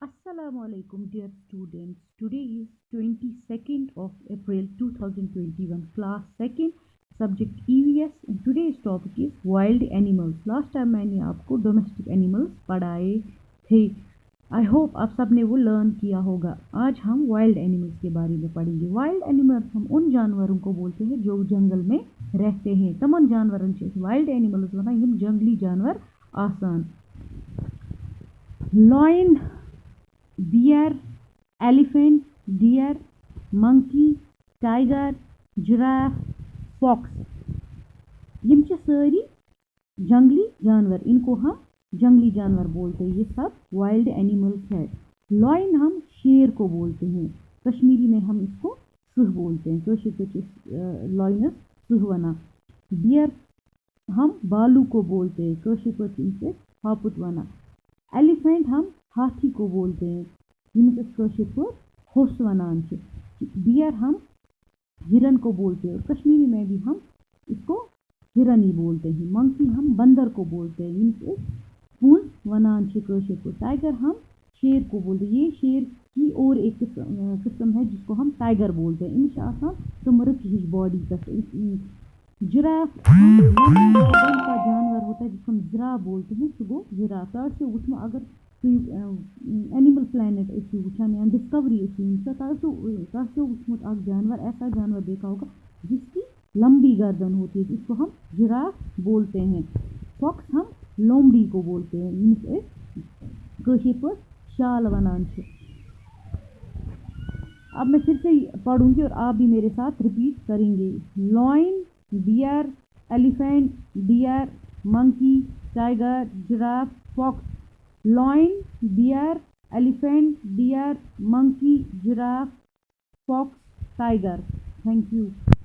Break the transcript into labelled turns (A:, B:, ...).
A: Assalamualaikum dear students. Today is 22nd of April 2021, class 2nd, subject EVS, and today's topic is wild animals. Last time मैंने आपको domestic animals पढ़ाए थे. I hope आप सबने वो learn किया होगा. आज हम वाइल्ड एनिमल्स के बारे में पढ़ेंगे. वाइल्ड एनिमल्स हम उन जानवरों को बोलते हैं जो जंगल में रहते हैं. तमाम जानवरों से वाइल्ड एनिमल्स वना यम जंगली जानवर आसान. Lion, bear, elephant, deer, monkey, tiger, giraffe, fox. यम सारी जंगली जानवर, इनको हम जंगली जानवर बोलते हैं. ये सब वाइल्ड एनिमल्स है. लॉयन हम शेर को बोलते हैं. कश्मीरी में हम इसको सुह बोलते हैं. लॉयनस सुह वना. बियर हम बालू को बोलते हैं. इनसे हापुत वना. एलिफेंट हम हाथी को बोलते हैं. होस वनान. डियर हम हिरन को बोलते हैं और कश्मीरी में भी हम इसको हिरन ही बोलते हैं. मंकी हम बंदर को बोलते हैं. पूंछ वनान. टाइगर हम शेर को बोलते हैं. ये शेर की और एक किस्म है जिसको हम टाइगर बोलते हैं. इनसे आसान तमरक हिज बॉडी का. जिराफ का जानवर होता है जिसको हम जिराफ बोलते हैं. सुबह जिराफ से उठना. अगर एनिमल प्लानट वुचान या डिस्कवरी वुचमुत जानवर, ऐसा जानवर देखा होगा जिसकी लंबी गर्दन होती है, जिसको हम जिराफ बोलते हैं. फॉक्स हम लोमड़ी को बोलते हैं. शाल वनान. अब मैं फिर से पढ़ूंगी और आप भी मेरे साथ रिपीट करेंगे. Lion, bear, elephant, deer, monkey, tiger, giraffe, fox. Lion, bear, elephant, deer, monkey, giraffe, fox, tiger. Thank you.